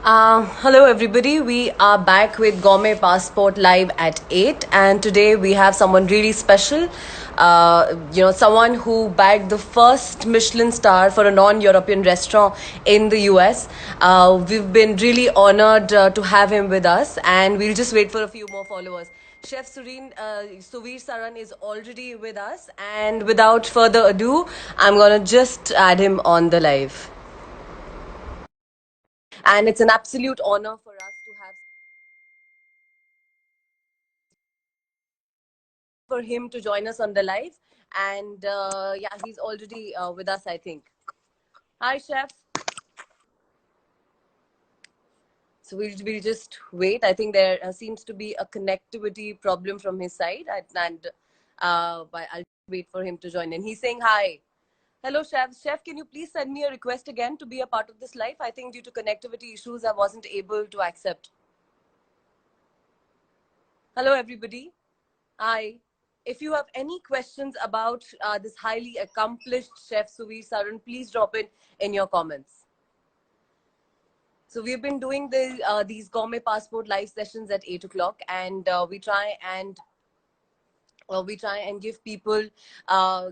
Hello, everybody. We are back with Gourmet Passport live at 8, and today we have someone really special. Someone who bagged the first Michelin star for a non European restaurant in the US. We've been really honored to have him with us, and we'll just wait for a few more followers. Chef Suvir Saran is already with us, and without further ado, I'm gonna just add him on the live. And it's an absolute honor for us to have for him to join us on the live. And yeah, he's already with us, I think. Hi, Chef. So we'll just wait. I think there seems to be a connectivity problem from his side, but I'll wait for him to join in. He's saying hi. Hello, Chef. Chef, can you please send me a request again to be a part of this live? I think due to connectivity issues, I wasn't able to accept. Hello, everybody. Hi. If you have any questions about this highly accomplished chef Suvir Saran, please drop it in your comments. So we've been doing these Gourmet Passport live sessions at 8 o'clock, and we try and give people, a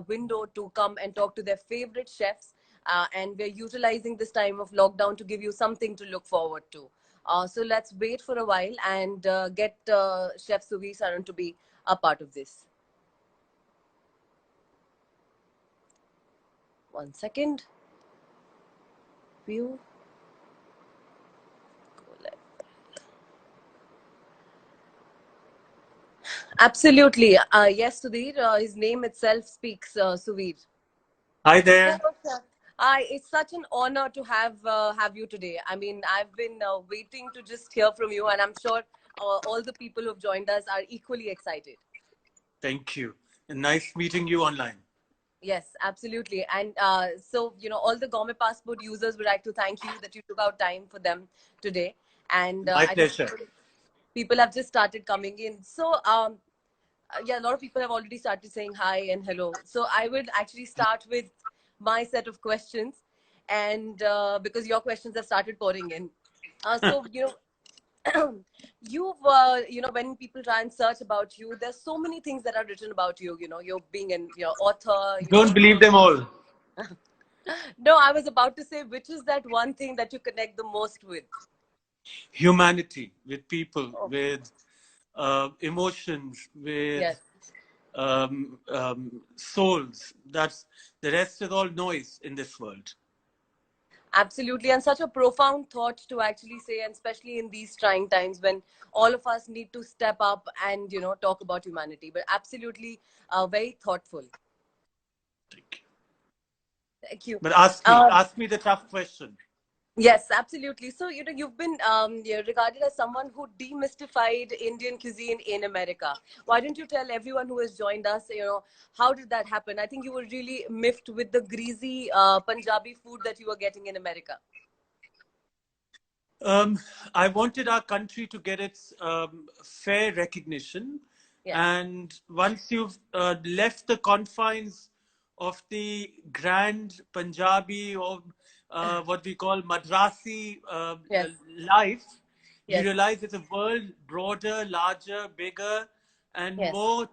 window to come and talk to their favorite chefs. And we're utilizing this time of lockdown to give you something to look forward to. So let's wait for a while and get Chef Suvir Saran to be a part of this. 1 second. View. Absolutely. Yes, Sudhir. His name itself speaks, Suvir. Hi there. Hello, sir. It's such an honor to have you today. I mean, I've been waiting to just hear from you, and I'm sure all the people who've joined us are equally excited. Thank you. And nice meeting you online. Yes, absolutely. And so, all the Gourmet Passport users would like to thank you that you took out time for them today. And My I think pleasure. people have just started coming in. So, yeah, a lot of people have already started saying hi and hello. So I would actually start with my set of questions, and because your questions have started pouring in. So you've when people try and search about you, there's so many things that are written about you. You're being an your author. Don't believe them all. No, I was about to say, which is that one thing that you connect the most with? Humanity with people, Oh, with emotions, with yes. souls. That's the rest is all noise in this world. Absolutely, and such a profound thought to actually say, and especially in these trying times when all of us need to step up and talk about humanity. But absolutely, very thoughtful. Thank you. Thank you. But Uh, ask me the tough question. yes, absolutely. So you've been regarded as someone who demystified Indian cuisine in America. Why don't you tell everyone who has joined us, how did that happen? I think you were really miffed with the greasy Punjabi food that you were getting in America. Um, I wanted our country to get its fair recognition. Yes. And once you've left the confines of the grand Punjabi or what we call Madrasi Yes. life, you Yes. realize it's a world broader, larger, bigger, and Yes. more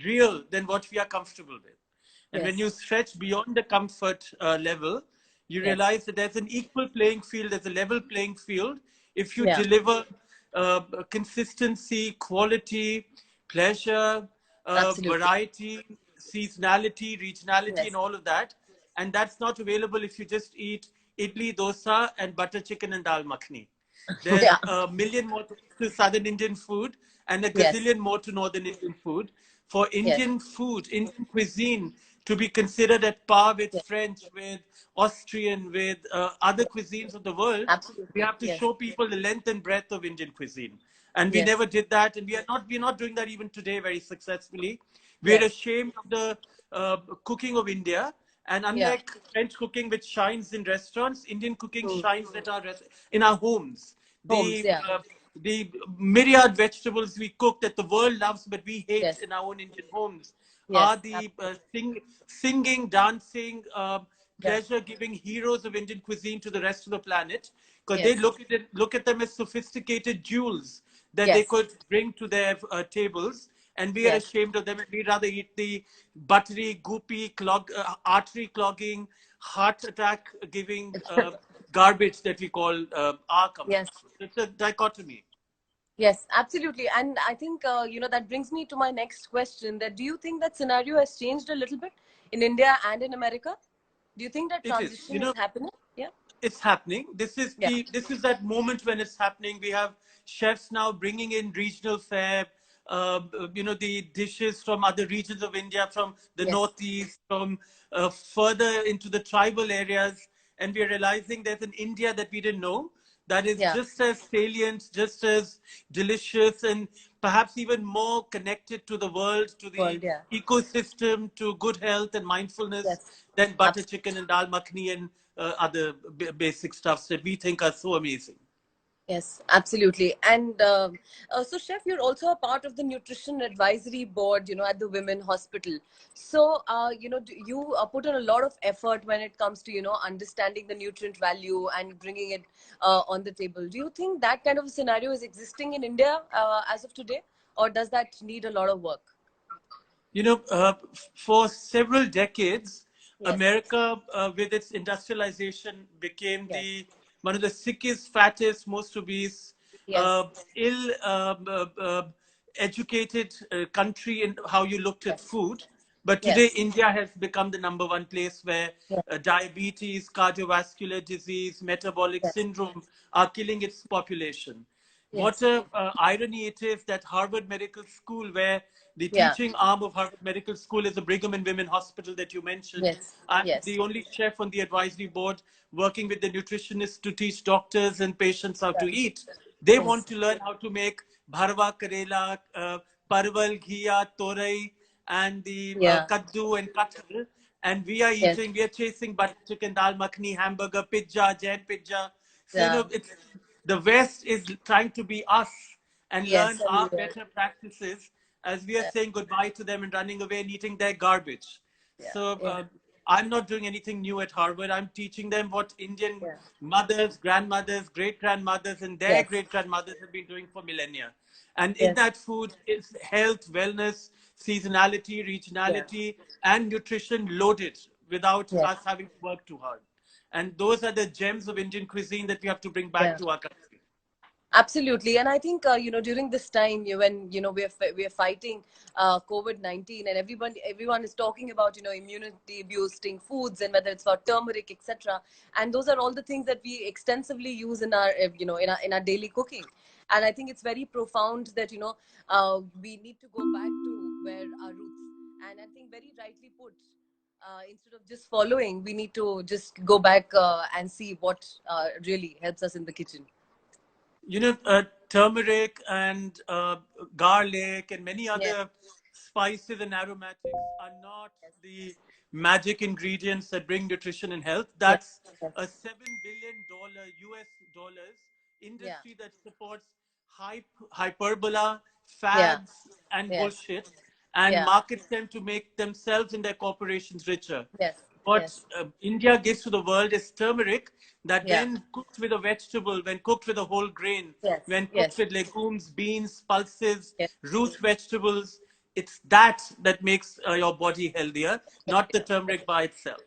real than what we are comfortable with. And when Yes. you stretch beyond the comfort level, you Yes. realize that there's an equal playing field, there's a level playing field. If you Yeah. deliver consistency, quality, pleasure, Absolutely. variety, seasonality, regionality, and Yes. all of that. And that's not available if you just eat idli, dosa, and butter chicken and dal makhni. There's Yeah. a million more to Southern Indian food and a Yes. gazillion more to Northern Indian food. For Yes. Indian food, Indian cuisine to be considered at par with Yes. French, with Austrian, with other cuisines of the world, we Absolutely. have to Yes. show people the length and breadth of Indian cuisine. And we Yes. never did that, and we're not doing that even today very successfully. We're Yes. ashamed of the cooking of India. And Yeah. unlike French cooking, which shines in restaurants, Indian cooking Mm. shines in our homes. Homes. The Yeah. uh, the myriad vegetables we cook that the world loves, but we hate Yes. in our own Indian homes, are Yes. the singing, dancing, Yeah. pleasure giving heroes of Indian cuisine to the rest of the planet, because they Yes. look at them as sophisticated jewels that they Yes. could bring to their tables, and we are Yes. ashamed of them, and we'd rather eat the buttery, goopy, artery clogging, heart attack giving garbage that we call our comfort Yes. food. It's a dichotomy. Yes, absolutely. And I think, that brings me to my next question, that do you think that scenario has changed a little bit in India and in America? Do you think that It is. transition is happening? Yeah. It's happening. Yeah. This is that moment when it's happening. We have chefs now bringing in regional fare, the dishes from other regions of India, from the Yes. northeast, from further into the tribal areas, and we're realizing there's an India that we didn't know that is Yeah. just as salient, just as delicious, and perhaps even more connected to the world, to the World. Yeah. ecosystem, to good health and mindfulness Yes. than butter Absolutely. chicken and dal makhni and other basic stuffs that we think are so amazing. Yes, absolutely. And so, Chef, you're also a part of the Nutrition Advisory Board, at the Women Hospital. So, you put in a lot of effort when it comes to, understanding the nutrient value and bringing it on the table. Do you think that kind of a scenario is existing in India as of today, or does that need a lot of work? For several decades, Yes, America, with its industrialization, became yes, the one of the sickest, fattest, most obese, yes, ill educated country in how you looked at yes, food. But today, yes, India has become the number one place where yes, diabetes, cardiovascular disease, metabolic yes, syndrome are killing its population. What yes, a irony it is that Harvard Medical School, where the yeah, teaching arm of Harvard Medical School is the Brigham and Women Hospital that you mentioned. yes, I'm yes, the only chef on the advisory board working with the nutritionists to teach doctors and patients how yeah, to eat. They want yes, to learn how to make bharwa karela, parval, ghiya, torai, and the yeah, kaddu and kathal. And yes, we are chasing butter chicken, dal makhni, hamburger, pizza, jet pizza. So, yeah, it's the West is trying to be us and learn yes, our and better practices as we are yeah, saying goodbye to them and running away and eating their garbage. yeah, So yeah, I'm not doing anything new at Harvard. I'm teaching them what Indian yeah. mothers, grandmothers, great grandmothers, and their Yes, great grandmothers have been doing for millennia. And in yes, that food is health, wellness, seasonality, yeah, regionality, and nutrition loaded without yes, us having to work too hard. And those are the gems of Indian cuisine that we have to bring back yeah. to our country. Absolutely, and I think during this time when we are fighting COVID-19, and everyone is talking about immunity boosting foods and whether it's for turmeric, etc. And those are all the things that we extensively use in our in our daily cooking. And I think it's very profound that we need to go back to where our roots. And I think very rightly put. Instead of just following, we need to just go back and see what really helps us in the kitchen. Turmeric and garlic and many Yes, other spices and aromatics are not yes, the magic ingredients that bring nutrition and health. yes, That's yes. a $7 billion US dollars Yeah, industry that supports hyperbola, yeah, fads, and yes, bullshit, and yeah, markets them to make themselves and their corporations richer. yes, What yes, India gives to the world is turmeric that, yeah, when cooked with a vegetable, when cooked with a whole grain, yes, when cooked yes, with legumes, beans, pulses, yes, root vegetables, it's that makes your body healthier, not the turmeric by itself.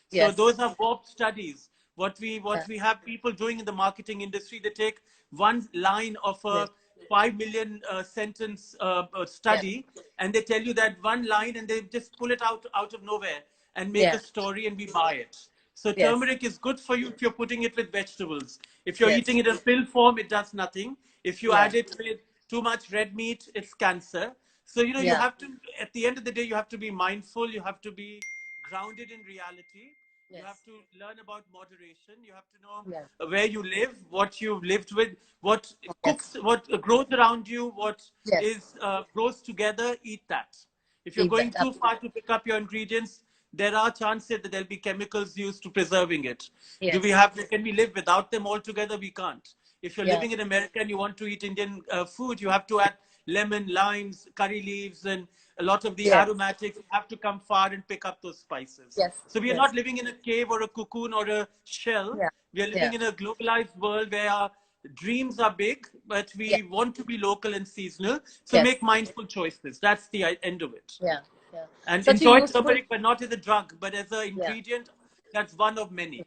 So yes, those are warped studies. yeah, What we have people doing in the marketing industry, they take one line of yes, a 5 million sentence yes, study, and they tell you that one line, and they just pull it out of nowhere and make a yeah, story, and we buy it. So yes, turmeric is good for you if you're putting it with vegetables. If you're eating yes, it in pill form, it does nothing. If you yeah, add it with too much red meat, it's cancer. So you yeah, have to, at the end of the day, you have to be mindful. You have to be grounded in reality. You have yes, to learn about moderation. You have to yeah, know where you live, what you've lived with, what yes, cooks, what grows around you, what yes, is grows together. Eat that. If you're eat that, going too far absolutely, to pick up your ingredients, there are chances that there'll be chemicals used to preserving it. yes, Can we live without them altogether? We can't. If you're yeah, living in America and you want to eat Indian food, you have to add lemon, limes, curry leaves, and a lot of the Yes. aromatics. You have to come far and pick up those spices. Yes. So we are Yes. not living in a cave or a cocoon or a shell. Yeah. We are Yeah. living in a globalized world where our dreams are big, but Yeah. we want to be local and seasonal. So Yes. make mindful choices. That's the end of it. Yeah. Yeah. And Such a enjoy useful. turmeric, but not as a drug, but as an Yeah. ingredient. That's one of many.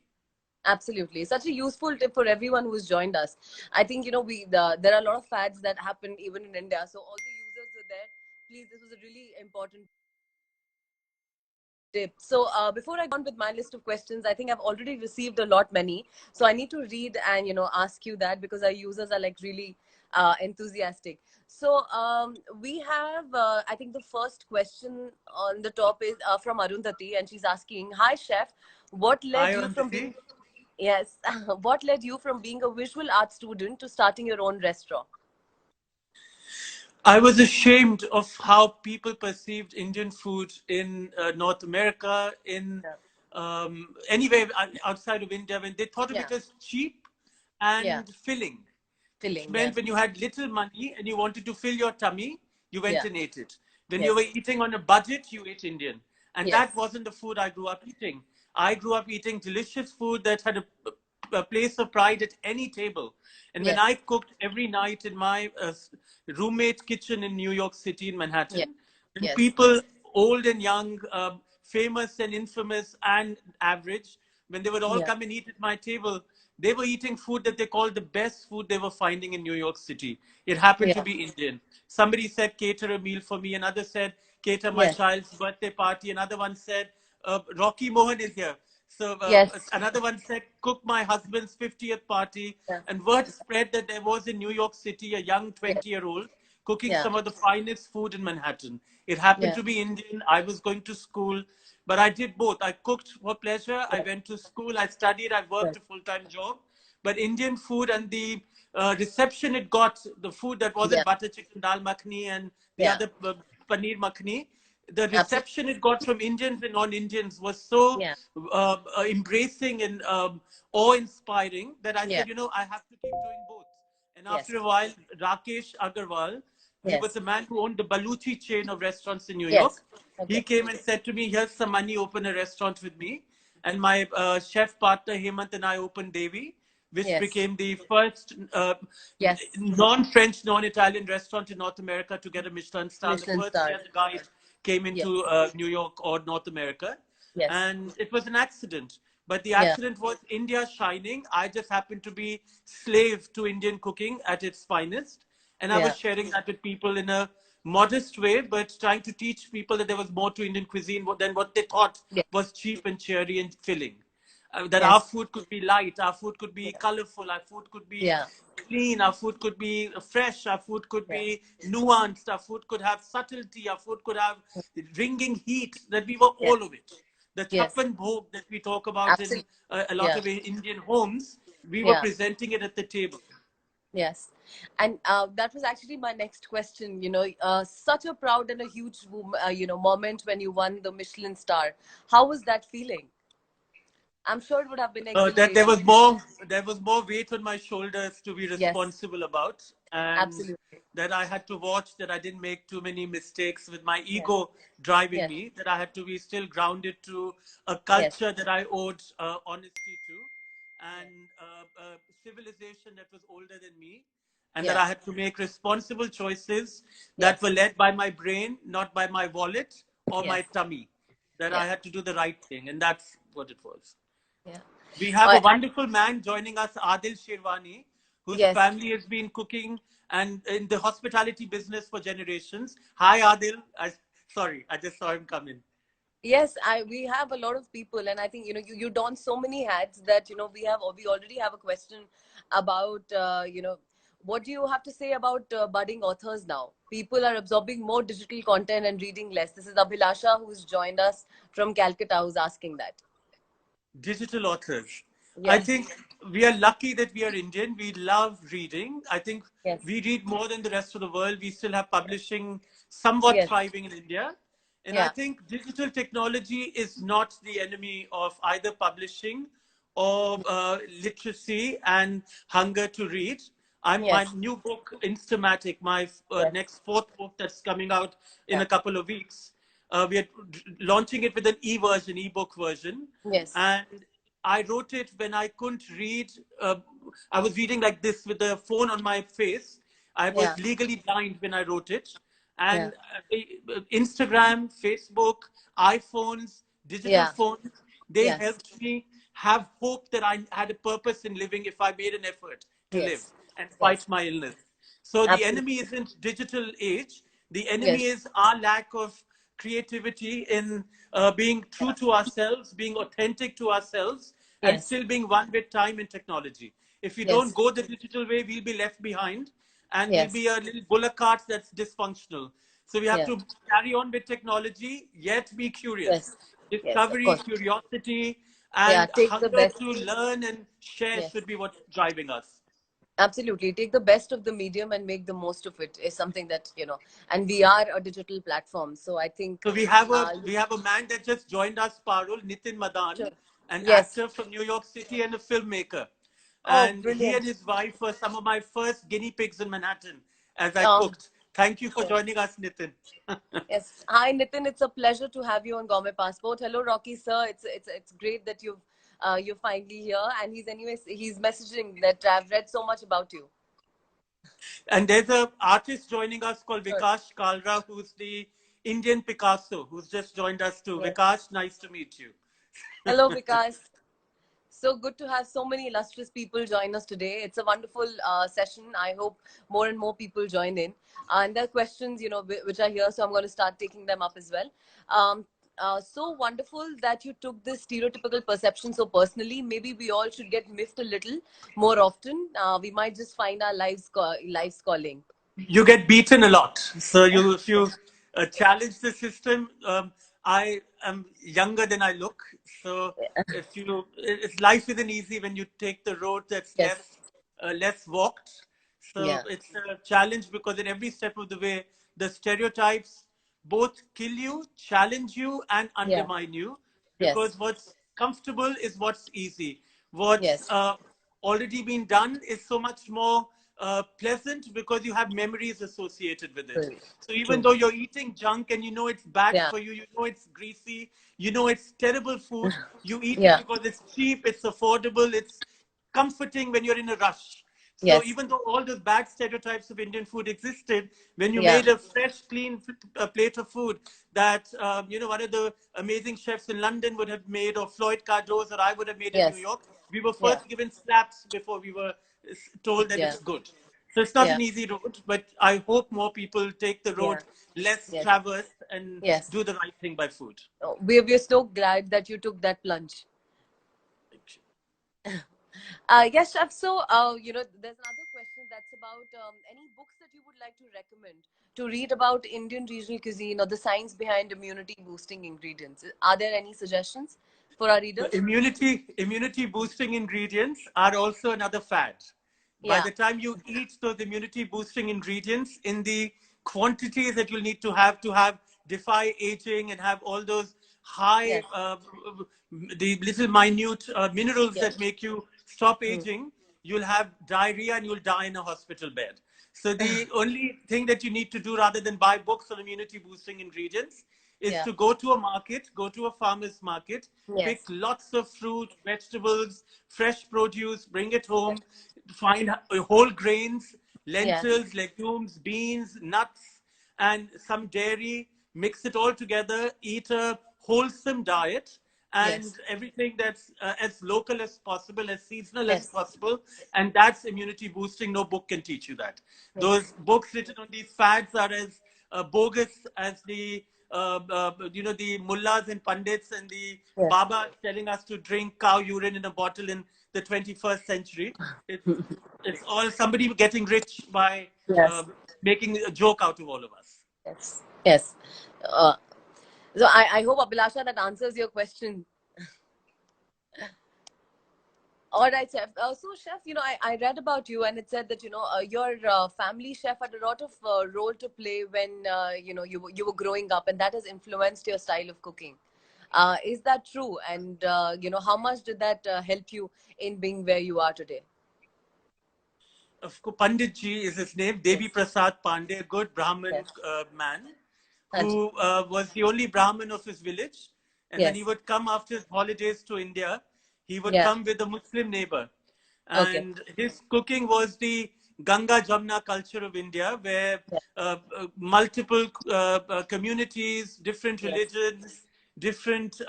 Absolutely. Such a useful tip for everyone who's joined us. I think, there are a lot of fads that happen even in India. So all the users are there. Please, this was a really important tip. So before I go on with my list of questions, I think I've already received a lot many. So I need to read and, ask you that because our users are like really enthusiastic. So we have, I think the first question on the top is from Arundhati, and she's asking, "Hi, chef. What led Hi, you from Anjali. being Yes. What led you from being a visual art student to starting your own restaurant?" I was ashamed of how people perceived Indian food in North America, in Yeah. anywhere outside of India, when they thought of Yeah. it as cheap Yeah. and filling, which Filling. meant Yes. when you had little money and you wanted to fill your tummy, you went Yeah. and ate it. When you were Yes. eating on a budget, you ate Indian. And that Yes. wasn't the food I grew up eating. I grew up eating delicious food that had a place of pride at any table. And when I Yes. cooked every night in my roommate kitchen in New York City, in Yes. Manhattan, and Yes. people, old and young, famous and infamous and average, when they would all Yeah. come and eat at my table, they were eating food that they called the best food they were finding in New York City. It happened to Yeah. be Indian. Somebody said, cater a meal for me. Another said, cater my Yes. child's birthday party. Another one said, Rocky Mohan is here. So Yes. another one said, cook my husband's 50th party. Yeah. And word spread that there was in New York City a young Yes. 20-year-old cooking Yeah. some of the finest food in Manhattan. It happened Yeah. to be Indian. I was going to school, but I did both. I cooked for pleasure. I Yes. went to school. I studied. I worked Yes. a full-time job. But Indian food and the reception it got, the food that wasn't Yeah. butter chicken, dal makhni, and the Yeah. other paneer makhni, the Absolutely. reception it got from Indians and non-Indians was so Yeah. embracing and awe-inspiring that I Yeah. said, I have to keep doing both. And Yes. after a while, Rakesh Agarwal, he was Yes. the man who owned the Baluchi chain of restaurants in New Yes. York. He Okay. came and said to me, "Here's some money, open a restaurant with me." And my chef partner Hemant and I opened Devi, which Yes. became the first Yes. non-French, non-Italian restaurant in North America to get a Michelin star. The Michelin first star. year the guide came Yes. into New York or North America. Yes. And it was an accident. But the Yeah. accident was India shining. I just happened to be slave to Indian cooking at its finest. And I was Yeah. sharing that with people in a modest way, but trying to teach people that there was more to Indian cuisine than what they thought Yes. was cheap and cheery and filling. That our Yes. food could be light, our food could be Yeah. colorful, our food could be Yeah. clean, our food could be fresh, our food could Yeah. be nuanced, our food could have subtlety, our food could have ringing heat, that we were Yeah. all of it. The Yes. chappan bhog that we talk about in Absolutely. a lot Yeah. of Indian homes, we were Yeah. presenting it at the table. Yes. And that was actually my next question. Such a proud and a huge, moment when you won the Michelin star. How was that feeling? I'm sure it would have been That exhilarating. there was more weight on my shoulders to be Yes. responsible about, and Absolutely. that I had to watch that I didn't make too many mistakes with my Yes. ego driving Yes. me, that I had to be still grounded to a Yes. culture that I owed honesty to, Yes. and civilization that was older than me, and that I Yes. had to make responsible choices that were Yes. led by my brain, not by my wallet or my Yes. tummy, that I Yeah. had to do the right thing, and that's what it was. Yeah. We have a And wonderful man joining us, Adil Shirwani, whose yes. family has been cooking and in the hospitality business for generations. Hi, Adil. Sorry, I just saw him come in. Yes, we have a lot of people, and I think you don so many hats that we already have a question about what do you have to say about budding authors now? People are absorbing more digital content and reading less. This is Abhilasha, who's joined us from Calcutta, who's asking that. Digital authors. I Yes, think we are lucky that we are Indian. We love reading. I think yes, we read more than the rest of the world. We still have publishing somewhat yes, thriving in India. And I yeah, think digital technology is not the enemy of either publishing or literacy and hunger to read. My Yes. new book, Instamatic, my Yes. next fourth book that's coming out in Yeah. a couple of weeks. We are launching it with an e-version, e-book version, Yes. and I wrote it when I couldn't read. I was reading like this with the phone on my face. I Yeah. was legally blind when I wrote it, Yeah. and Instagram, Facebook, iPhones, digital Yeah. phones, they Yes. helped me have hope that I had a purpose in living if I made an effort to live Yes. and fight Yes. my illness. So the enemy Absolutely. isn't digital age. The enemy Yes. is our lack of creativity in being true Yeah. to ourselves, being authentic to ourselves, and Yes. still being one with time and technology. If we don't Yes. go the digital way, we'll be left behind and we'll Yes. be a little bullock cart that's dysfunctional. So we have Yeah. to carry on with technology, yet be curious. Yes. Yes. Of Discovery, course. curiosity, Yeah. and Take the hunger best. to learn and share Yes. should be what's driving us. Absolutely. Take the best of the medium and make the most of it is something that, and we are a digital platform. So I think, So we have a you we have a man that just joined us, Parul, Nitin Madan, should. an Yes. actor from New York City and a filmmaker. Oh, And he and brilliant. his wife were some of my first guinea pigs in Manhattan as I Oh, cooked. Thank you for yes. joining us, Nitin. Yes. Hi, Nitin. It's a pleasure to have you on Gourmet Passport. Hello, Rocky sir. It's great that you're finally here. And he's messaging that I've read so much about you. And there's a artist joining us called Good. Vikash Kalra, who's the Indian Picasso, who's just joined us too. Yes. Vikash, nice to meet you. Hello, Vikas. So good to have so many illustrious people join us today. It's a wonderful session. I hope more and more people join in. And there are questions, which are here, so I'm going to start taking them up as well. So wonderful that you took this stereotypical perception so personally. Maybe we all should get miffed a little more often. We might just find our lives calling. You get beaten a lot. So if you challenge the system, I am younger than I look. So life isn't easy when you take the road that's Yes. less walked. So Yeah. it's a challenge because in every step of the way, the stereotypes both kill you, challenge you, and Yeah. undermine you. Yes. Because what's comfortable is what's easy. What's Yes. already been done is so much more pleasant because you have memories associated with it. True. So even True. though you're eating junk and you know it's bad Yeah. for you, you know it's greasy, you know it's terrible food, you eat it Yeah. because it's cheap, it's affordable, it's comforting when you're in a rush. So Yes. even though all those bad stereotypes of Indian food existed, when you Yeah. made a fresh, clean plate of food that one of the amazing chefs in London would have made, or Floyd Cardoz, or I would have made in New Yes. York, we were Yeah. first given slaps before we were told that Yeah. it's good. So it's not Yeah. an easy road, but I hope more people take the Yeah. road less Yes. traversed and Yes. do the right thing by food. Oh, we're so glad that you took that plunge. Yes, Chef. So, there's another question that's about any books that you would like to recommend to read about Indian regional cuisine or the science behind immunity boosting ingredients. Are there any suggestions for our The readers? immunity boosting ingredients are also another fad. By Yeah. the time you eat those immunity boosting ingredients in the quantities that you'll need to have defy aging and have all those high Yes. the little minute minerals Yes. that make you stop Mm. aging, you'll have diarrhea and you'll die in a hospital bed. So the only thing that you need to do rather than buy books on immunity boosting ingredients is Yeah. to go to a market, go to a farmer's market, pick Yes. lots of fruit, vegetables, fresh produce, bring it home, find whole grains, Yeah. lentils, legumes, beans, nuts, and some dairy, mix it all together, eat a wholesome diet, and Yes. everything that's as local as possible, as seasonal as Yes. possible, and that's immunity boosting. No book can teach you that. Yes. Those books written on these fads are as bogus as the mullahs and pandits and the Yes. baba telling us to drink cow urine in a bottle in the 21st century. It's it's all somebody getting rich by Yes. making a joke out of all of us. Yes. Yes. Uh, so I hope Abhilasha that answers your question. All right, chef. So, chef, I read about you, and it said that your family chef had a lot of role to play when you were growing up, and that has influenced your style of cooking. Is that true? And how much did that help you in being where you are today? of course, Pandit Ji is his name, Devi Yes. Prasad Pandey, a good Brahmin Yes. man, Haji. who was the only Brahmin of his village. And when he Yes. would come after his holidays to India, he would Yeah. come with a Muslim neighbor. Okay. And his cooking was the Ganga Jamna culture of India, where Yeah. multiple communities, different Yes. religions, different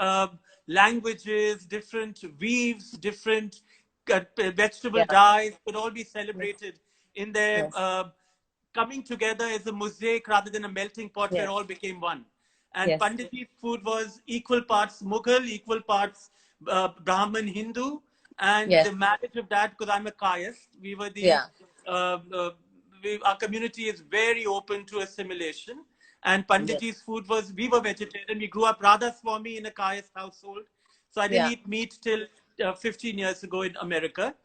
languages, different weaves, different vegetable Yeah. dyes could all be Yes. celebrated in their Yes. coming together as a mosaic rather than a melting pot where Yes. all became one. And Yes. Panditji's food was equal parts Mughal, equal parts Brahmin Hindu, and Yes. the marriage of that, because I'm a Kayast, we were the Yeah. uh, uh, our community is very open to assimilation. And Yes. Panditji's food was, we were vegetarian. We grew up Radha Swami in a Kayast household. So I didn't Yeah. eat meat till 15 years ago in America.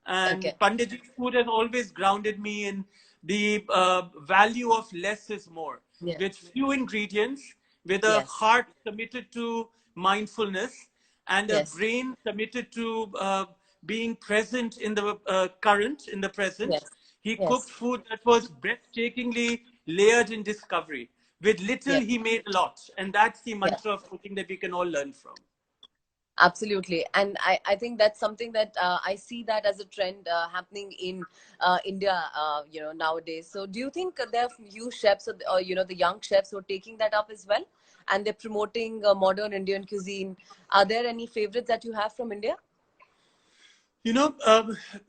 And Okay. Panditji's food has always grounded me in the value of less is more, Yeah. with few ingredients, with a Yes. heart committed to mindfulness, and a Yes. brain committed to being present in the current, in the present. Yes. He cooked Yes. food that was breathtakingly layered in discovery. With little, Yes. he made a lot. And that's the Yeah. mantra of cooking that we can all learn from. Absolutely. And I think that's something that I see that as a trend happening in India, nowadays. So do you think there are few chefs or, the young chefs who are taking that up as well? And they're promoting modern Indian cuisine. Are there any favorites that you have from India? You know,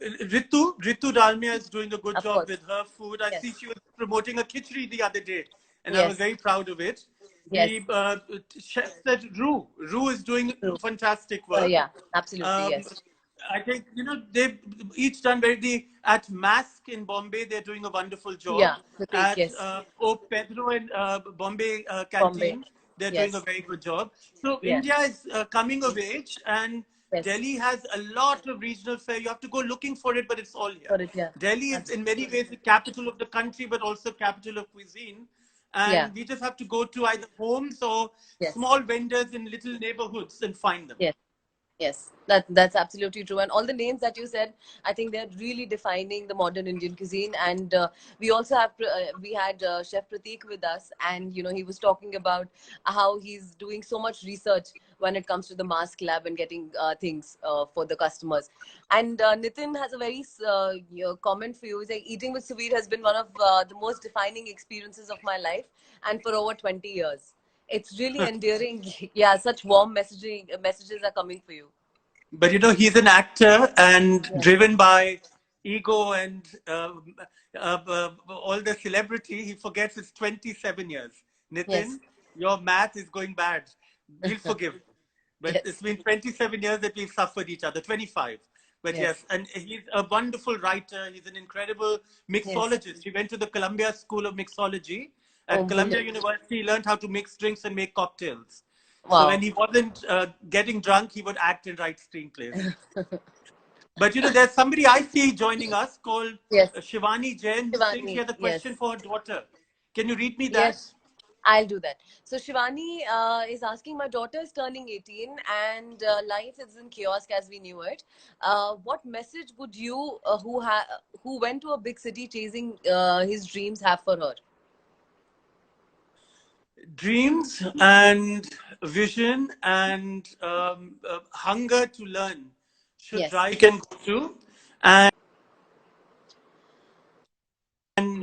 Ritu Dalmia is doing a good Of job course. with her food. I see Yes. she was promoting a khichdi the other day, and I was Yes. very proud of it. Yes. The chef said Ru is doing True. fantastic work. Yeah. Absolutely. Um, Yes. I think they've each done very. At Mask in Bombay, they're doing a wonderful job. Yeah. Pratik. At Yes. O Pedro in Bombay Bombay. canteen, they're doing a Yes. very good job. So Yeah. India is coming of age, and Yes. Delhi has a lot of regional fare. You have to go looking for it, but it's all here. For it. Yeah. Delhi is in Absolutely. many ways the capital of the country, but also capital of cuisine. Yeah. And we just have to go to either homes or Yes. small vendors in little neighborhoods and find them. Yes. Yes, that's absolutely true. And all the names that you said, I think they're really defining the modern Indian cuisine. And we also have we had Chef Pratik with us, and he was talking about how he's doing so much research when it comes to the mask lab and getting things for the customers. And Nitin has a very comment for you. He's like, eating with Suvir has been one of the most defining experiences of my life, and for over 20 years. It's really endearing. Yeah, such warm messages are coming for you. But he's an actor and Yeah. driven by ego and all the celebrity. He forgets it's 27 years. Yes. Nitin, your math is going bad. We'll forgive. But it's Yes. been 27 years that we've suffered each other, 25. But yes, Yes. and he's a wonderful writer. He's an incredible Yes. mixologist. He went to the Columbia School of Mixology. Oh, At Columbia brilliant. University, he learned how to mix drinks and make cocktails. So when Wow. he wasn't getting drunk, he would act and write screenplays. But there's somebody I see joining us called Yes. Shivani Jain, who's saying she Shivani. has a question Yes. for her daughter. Can you read me that? Yes. I'll do that. So Shivani is asking, my daughter is turning 18 and life is in kiosk as we knew it. What message would you, who went to a big city chasing his dreams, have for her? Dreams and vision and hunger to learn should Yes. drive can go to. And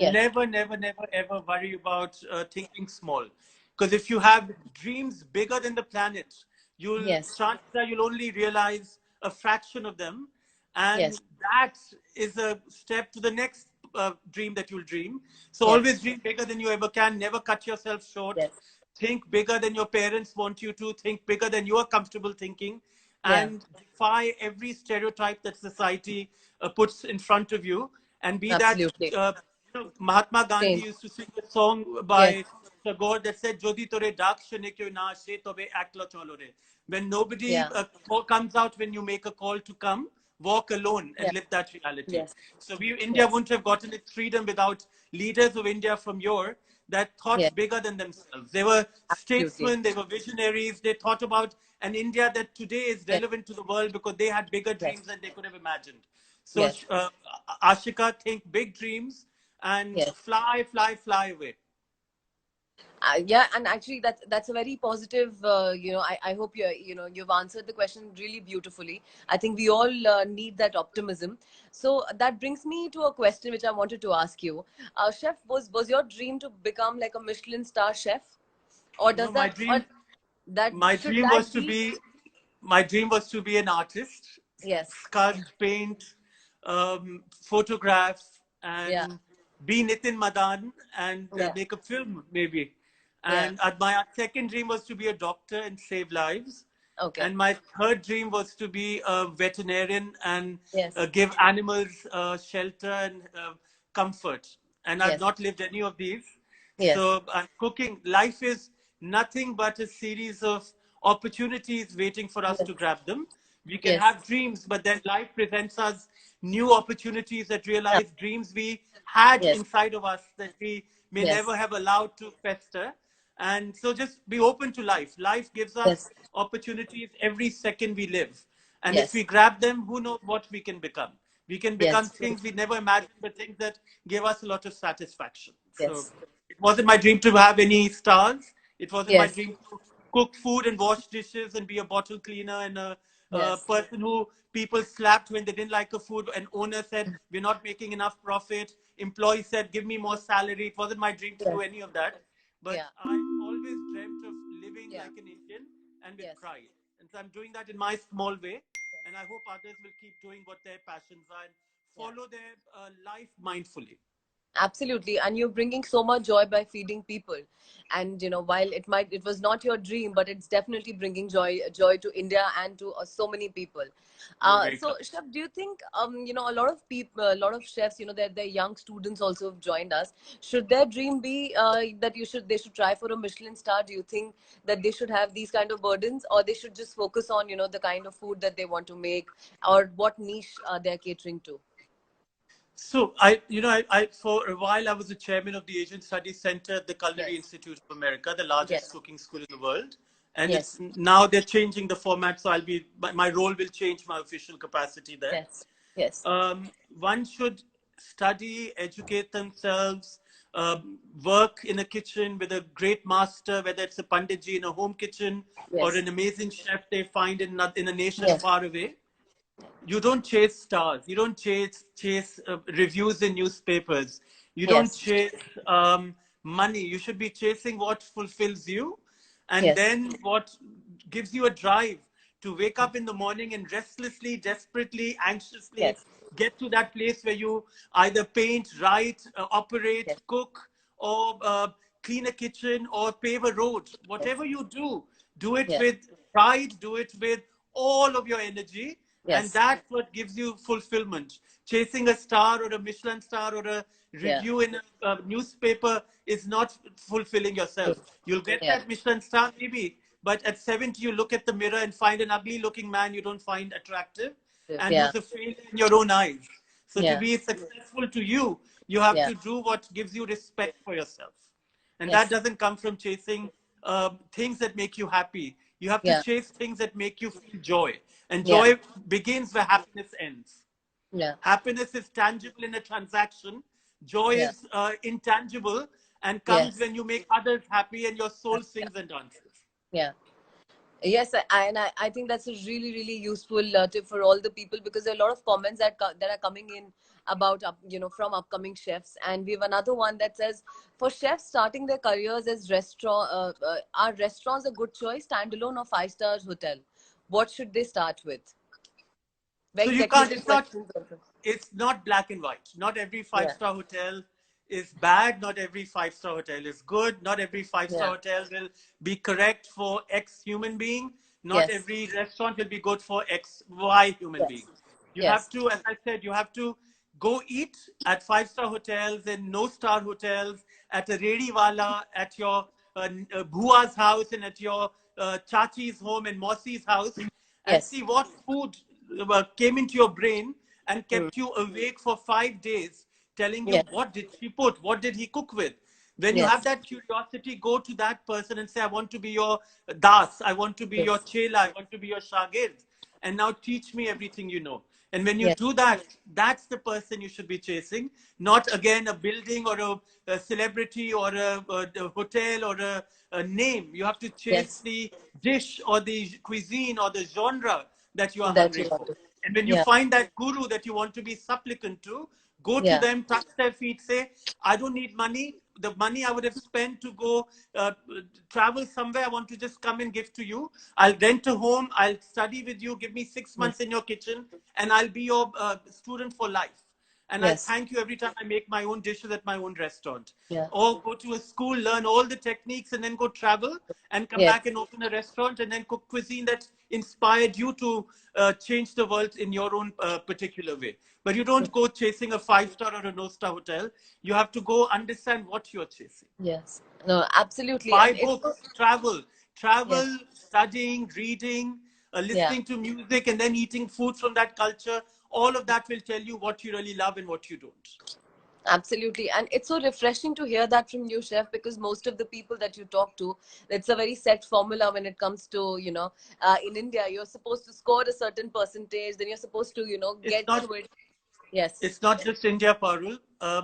Yes. never, never, never, ever worry about thinking small. Because if you have dreams bigger than the planet, Yes. chances are you'll only realize a fraction of them. And Yes. that is a step to the next dream that you'll dream. So Yes. always dream bigger than you ever can. Never cut yourself short. Yes. Think bigger than your parents want you to. Think bigger than you are comfortable thinking. Yeah. And defy every stereotype that society puts in front of you. And be that Absolutely. Mahatma Gandhi Same. used to sing a song Yes. by Tagore that said, "Jodi tore dak shune kyo na she tobe akla cholo re." When nobody Yeah. comes out when you make a call to come, walk alone Yeah. and live that reality. Yes. So India Yes. wouldn't have gotten its freedom without leaders of India from your that thought Yeah. bigger than themselves. They were Absolutely. statesmen, they were visionaries. They thought about an India that today is Yes. relevant to the world because they had bigger Yes. dreams than they could have imagined. So, Yes. Ashika, think big dreams and Yes. fly, fly, fly away. Yeah, and actually that's a very positive, I hope you've answered the question really beautifully. I think we all need that optimism. So that brings me to a question which I wanted to ask you. Chef, was your dream to become like a Michelin star chef, or No, does that, or that my should dream was that to be? be, my dream was to be an artist, Yes. sculpt, paint, photograph, Yeah. and be Nitin Madan and Yeah. make a film maybe. Yeah. And my second dream was to be a doctor and save lives. Okay. And my third dream was to be a veterinarian and Yes. give animals shelter and comfort. And I've Yes. not lived any of these. Yes. So cooking, life is nothing but a series of opportunities waiting for us Yes. to grab them. We can Yes. have dreams, but then life presents us new opportunities that Yeah. realize dreams we had Yes. inside of us that we may Yes. never have allowed to fester. And so just be open to life. Life gives us Yes. opportunities every second we live. And if we Yes. grab them, who knows what we can become? We can become Yes. things we never imagined, but things that give us a lot of satisfaction. So Yes. it wasn't my dream to have any stars. It wasn't my Yes. dream to cook food and wash dishes and be a bottle cleaner and a Yes. person who people slapped when they didn't like a food. An owner said, "We're not making enough profit." Employee said, "Give me more salary." It wasn't my dream to Yeah. do any of that. But Yeah. I always dreamt of living Yeah. like an Indian and with Yes. pride. And so I'm doing that in my small way. And I hope others will keep doing what their passions are and Yeah. follow their life mindfully. Absolutely, and you're bringing so much joy by feeding people. And while it was not your dream, but it's definitely bringing joy to India and to so many people. You're very So kind. chef, do you think a lot of people, a lot of chefs, their young students also have joined us? Should their dream be that they should try for a Michelin star? Do you think that they should have these kind of burdens, or they should just focus on the kind of food that they want to make, or what niche they're catering to? So for a while I was the chairman of the Asian Studies Center at the Culinary Yes. Institute of America, the largest Yes. cooking school in the world. And it's Yes. now they're changing the format, so my role will change my official capacity there. Yes. Yes. One should study, educate themselves, work in a kitchen with a great master, whether it's a panditji in a home kitchen or Yes. an amazing chef they find in a nation Yes. far away. You don't chase stars. You don't chase reviews in newspapers. You don't Yes. chase money. You should be chasing what fulfills you, and Yes. then what gives you a drive to wake up in the morning and restlessly, desperately, anxiously Yes. get to that place where you either paint, write, operate, Yes. cook, or clean a kitchen or pave a road. Yes. Whatever you do it Yes. with pride, do it with all of your energy, and Yes. that's what gives you fulfillment. Chasing a star or a Michelin star or a Yeah. review in a newspaper is not fulfilling True. yourself. You'll get Yeah. that Michelin star maybe, but at 70, you look at the mirror and find an ugly looking man you don't find attractive and Yeah. who's a failure in your own eyes. So to Yeah. be successful to you, you have Yeah. to do what gives you respect for yourself. And that Yes. doesn't come from chasing things that make you happy. You have to Yeah. chase things that make you feel joy. And Yeah. joy begins where happiness ends. Yeah. Happiness is tangible in a transaction. Joy Yeah. is intangible and comes Yes. when you make others happy and your soul Yeah. sings and dances. Yeah. Yes, I think that's a really, really useful tip for all the people, because there are a lot of comments that are coming in about from upcoming chefs, and we have another one that says, for chefs starting their careers as are restaurants a good choice, standalone or five-star hotel? What should they start with? So Very you can't, technical questions also. it's not black and white. Not every five Yeah, star hotel is bad. Not every five-star hotel is good. Not every five-star yeah, hotel will be correct for X human being. Not yes, every restaurant will be good for X, Y human being. yes, You have yes, to, as I said, you have to go eat at five-star hotels and no-star hotels, at a Rediwala, at your Bhua's house and at your Chachi's home and Mausi's house, and yes. see what food came into your brain and Mm. kept you awake for 5 days, telling you Yes, what did she put, what did he cook with. When you have Yes. that curiosity, go to that person and say, I want to be your das, I want to be your Yes. chela, I want to be your shagird, and now teach me everything you know. And when you Yes. do that, that's the person you should be chasing, not again a building or a celebrity or a hotel or a name. You have to chase Yes. the dish or the cuisine or the genre that you are That you hungry want for. to. And when you Yeah. find that guru that you want to be supplicant to, go to Yeah. them, touch their feet, say, I don't need money. The money I would have spent to go travel somewhere, I want to just come and give to you. I'll rent a home. I'll study with you. Give me 6 months Yes. in your kitchen, and I'll be your student for life. And I'll Yes. thank you every time I make my own dishes at my own restaurant. Yeah. Or go to a school, learn all the techniques, and then go travel and come Yes. back and open a restaurant and then cook cuisine that inspired you to change the world in your own particular way. But you don't go chasing a 5-star or a no-star hotel. You have to go understand what you're chasing. Yes. No, absolutely. Buy And it's so, books, travel, yes. studying, reading, Yeah. listening to music, and then eating food from that culture. All of that will tell you what you really love and what you don't. Absolutely. And it's so refreshing to hear that from you, Chef, because most of the people that you talk to, it's a very set formula when it comes to, in India, you're supposed to score a certain percentage, then you're supposed to, It's get not to it. Yes. It's not just India, Parul.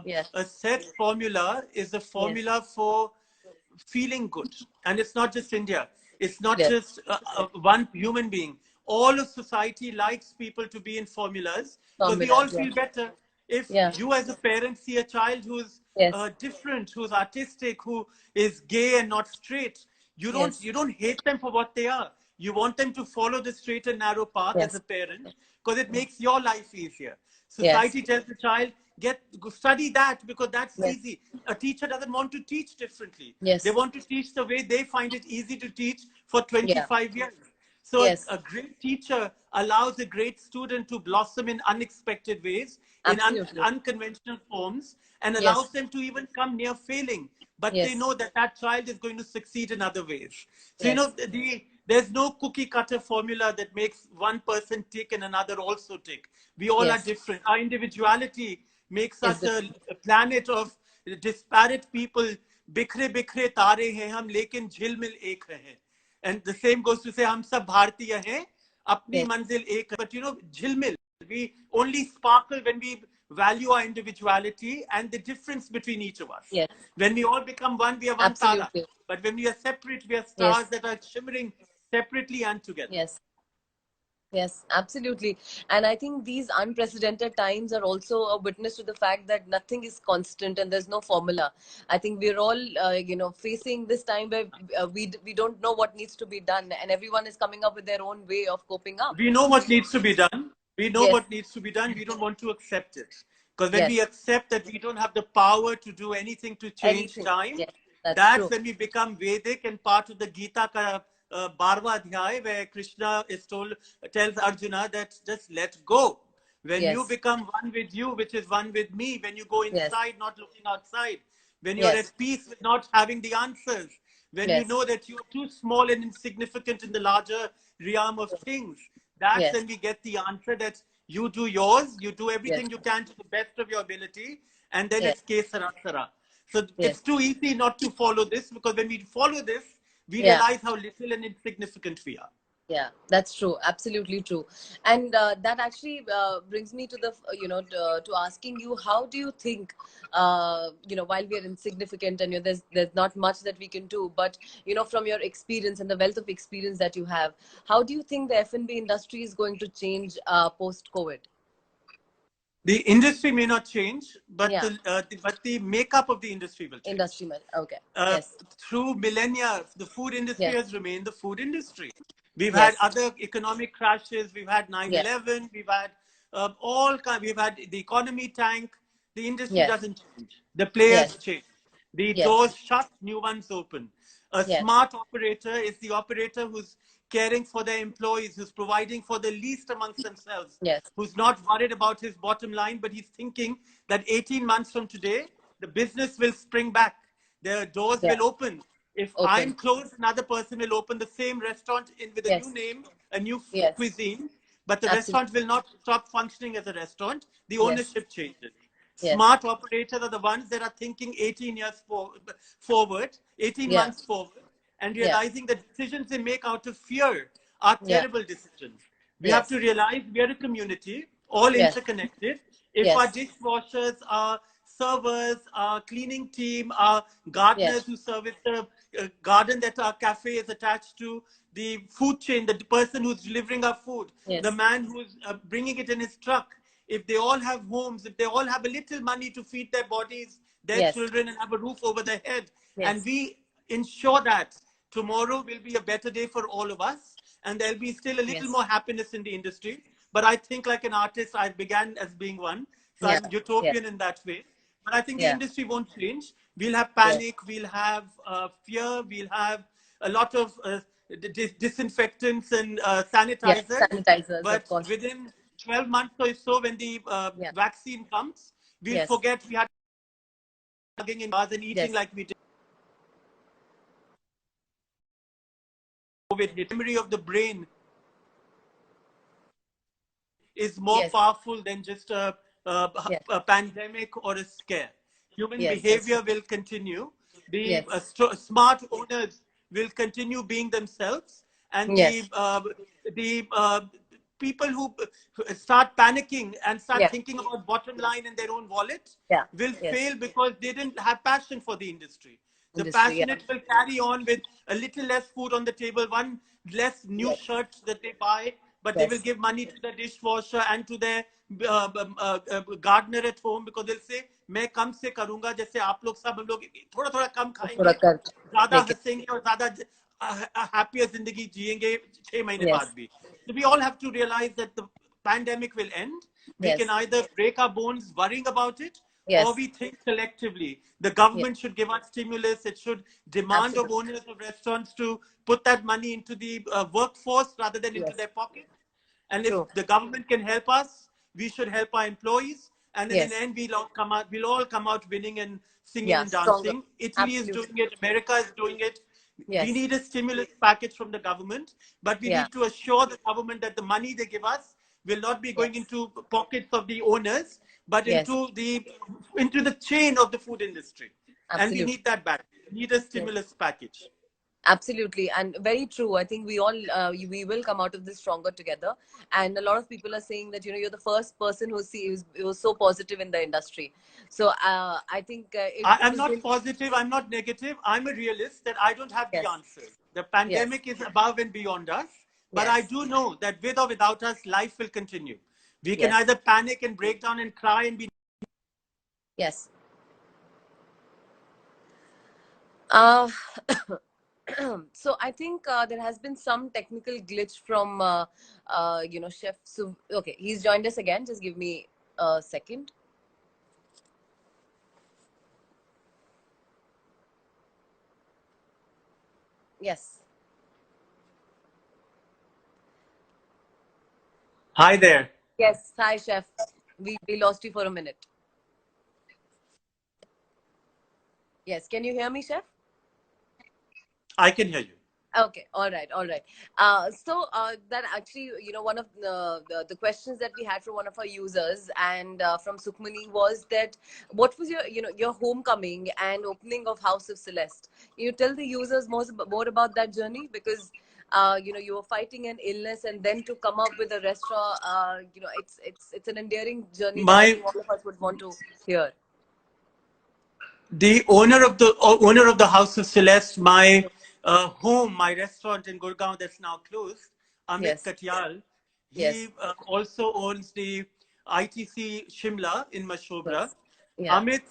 Yes. A set formula is a Yes. formula for feeling good. And it's not just India. It's not Yes. just one human being. All of society likes people to be in formulas because we all Formulas. Yeah. feel better. If Yeah. you as a parent see a child who's Yes. different, who's artistic, who is gay and not straight, Yes. you don't hate them for what they are. You want them to follow the straight and narrow path as a Yes. parent because it makes your life easier. Yes. Society tells the child, study that because that's Yes. easy. A teacher doesn't want to teach differently. They Yes. want to teach the way they find it easy to teach for Yeah. 25 years. So Yes. a great teacher allows a great student to blossom in unexpected ways, in Absolutely. unconventional forms, and Yes. allows them to even come near failing. But they Yes. know that that child is going to succeed in other ways. So, Yes. there's no cookie cutter formula that makes one person tick and another also tick. We all are Yes. different. Our individuality makes Is us the a planet of disparate people. बिखरे बिखरे तारे हैं हम लेकिन झिलमिल एक हैं. And the same goes to say हम सब भारतीय हैं अपनी yes. मंजिल एक. But झिलमिल, we only sparkle when we value our individuality and the difference between each of us. Yes. When we all become one, we are one tara. Absolutely. But when we are separate, we are stars Yes. that are shimmering separately and together. Yes. Yes, absolutely. And I think these unprecedented times are also a witness to the fact that nothing is constant and there's no formula. I think we're all, facing this time where we don't know what needs to be done, and everyone is coming up with their own way of coping up. We know what needs to be done. We know Yes. what needs to be done. We don't want to accept it. Because when we Yes. accept that we don't have the power to do anything to change Anything. time, Yes, that's that's true. when we become Vedic and part of the Gita ka 12वां अध्याय, where Krishna tells Arjuna that just let go. When you Yes. become one with you, which is one with me, when you go Yes. inside, not looking outside, when you're Yes. at peace with not having the answers, when you Yes. know that you're too small and insignificant in the larger realm of things, that's Yes. when we get the answer that you do yours, you do Yes. everything you can to the best of your ability, and then Yes. it's kesara sara. So it's Yes. too easy not to follow this because when we follow this, we Yeah. realize how little and insignificant we are. Yeah, that's true. Absolutely true. And that actually brings me to the, to asking you, how do you think, while we are insignificant and there's not much that we can do, but, from your experience and the wealth of experience that you have, how do you think the F&B industry is going to change post-COVID? The industry may not change, but Yeah, the makeup of the industry will change. industry. Okay. uh, Yes. Through millennia, the food industry Yes. has remained the food industry. We've had Yes. other economic crashes. We've had Yes. 9/11. We've had all kind. We've had the economy tank. The industry Yes. doesn't change. The players Yes. change. The Yes. doors shut, new ones open. A Yes. smart operator is the operator who's caring for their employees, who's providing for the least amongst themselves, Yes. who's not worried about his bottom line, but he's thinking that 18 months from today, the business will spring back. The doors Yeah. will open. If I'm Open. closed, another person will open the same restaurant with a new Yes. name, a new Yes. cuisine, but the Absolutely. restaurant will not stop functioning as a restaurant. The Yes. ownership changes. Yes. Smart operators are the ones that are thinking 18 years forward, 18 Yeah. months forward, and Yeah. realizing the decisions they make out of fear are Yeah. terrible decisions. We have Yes. to realize we are a community, all Yes. interconnected. If our Yes. dishwashers, our servers, our cleaning team, our Yes. gardeners who service the garden that our cafe is attached to, the food chain, the person who's delivering our food, the Yes. man who's bringing it in his truck, if they all have homes, if they all have a little money to feed their bodies, their Yes. children, and have a roof over their head, and Yes. we ensure that tomorrow will be a better day for all of us, and there'll be still a little Yes. more happiness in the industry. But I think, like an artist, I began as being one, so Yeah. I'm Yeah. utopian in that way. But I think the Yeah. industry won't change. We'll have Yes. panic, we'll have fear, we'll have a lot of disinfectants and Yeah. sanitizers. Sanitizers, of But course. within 12 months or so, when the Yeah. vaccine comes, we'll Yes. forget we had hugging in bars and eating Yes. like we did. COVID, the memory of the brain is more Yes. powerful than just Yes. a pandemic or a scare. Human Yes. That's true. behavior will continue. The Yes. smart owners will continue being themselves, and Yes. the people who start panicking and start Yeah. thinking about bottom line in their own wallet Yeah. will Yes. fail because they didn't have passion for the industry. The Industry. Yeah. passionate will carry on with a little less food on the table, one less new Yes. shirt that they buy, but they will Yes. give money to the dishwasher and to their gardener at home, because they'll say मैं कम से करूंगा, जैसे आप लोग सब हम लोग थोड़ा थोड़ा कम थोड़ा खाएंगे, कर ज्यादा लेके. हंसेंगे और ज्यादा happier जिंदगी जिएंगे 6 महीने बाद Yes. भी. So we all have to realize that the pandemic will end. We can Yes. either break our bones worrying about it, or Yes. we think collectively. The government Yes. should give us stimulus. It should demand of Absolutely. owners of restaurants to put that money into the workforce rather than into Yes. their pocket. And if True. the government can help us, we should help our employees. And in the Yes. end, we'll all come out winning and singing Yeah. and Stronger. dancing. Italy is Absolutely. doing it. America is doing it. We Yes. need a stimulus package from the government, but we Yeah. need to assure the government that the money they give us will not be going Yes. into pockets of the owners, but Yes. into the chain of the food industry. And we Absolutely. need that back. We need a Yes. stimulus package. Absolutely, and very true. I think we all we will come out of this stronger together. And a lot of people are saying that you're the first person who's so positive in the industry. So I think it I'm was not really. positive. I'm not negative. I'm a realist that I don't have the Yes. answer. The Yes. pandemic is above and beyond us. But I Yes. do know that with or without us, life will continue. We can Yes. either panic and break down and cry and be. Yes. Uh, so I think there has been some technical glitch from Chef. So okay, he's joined us again. Just give me a second. Yes. Hi there. Yes. Hi, Chef. We lost you for a minute. Yes. Can you hear me, Chef? I can hear you. Okay, all right, all right. That actually, one of the questions that we had from one of our users and from Sukhmani was that what was your homecoming and opening of House of Celeste? You tell the users more about that journey, because you were fighting an illness and then to come up with a restaurant. It's an endearing journey that I My think all of us would want to hear. The owner of the House of Celeste, my home, my restaurant in Gurgaon that's now closed, Amit Yes, Katyal. yes, He also owns the ITC Shimla in Mashobra. yes, yeah, Amit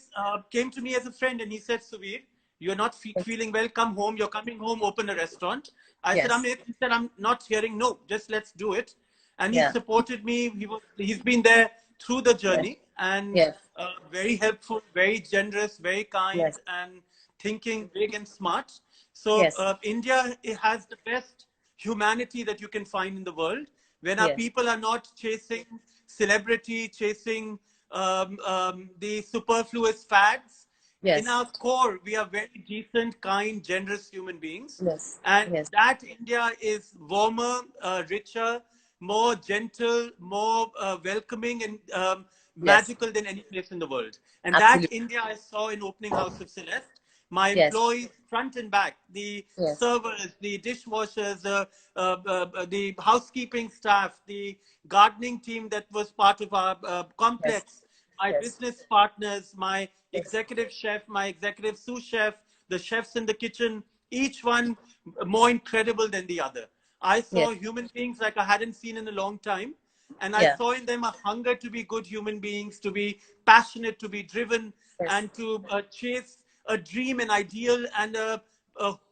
came to me as a friend and he said, Suvir, you're not feeling well, come home. You're coming home, open a restaurant. I said, yes, Amit, he said, I'm not hearing no, just let's do it. And he yeah, supported me. He's been there through the yes, journey, and yes, very helpful, very generous, very kind, yes, and thinking big and smart. So yes. India, it has the best humanity that you can find in the world. When our Yes, people are not chasing celebrity, chasing the superfluous fads. In yes, our core, we are very decent, kind, generous human beings. yes, And yes, that India is warmer, richer, more gentle, more welcoming, and Yes. magical than any place in the world. And that Absolutely. India I saw in opening House of Celeste. My Yes. employees, front and back, the Yes. servers, the dishwashers, the housekeeping staff, the gardening team that was part of our Yes. complex, my Yes. business partners, my Yes. executive chef, my executive sous chef, the chefs in the kitchen, each one more incredible than the other. I Yes. saw human beings like I hadn't seen in a long time. And I Yeah. saw in them a hunger to be good human beings, to be passionate, to be driven, Yes. and to chase a dream, an ideal, and a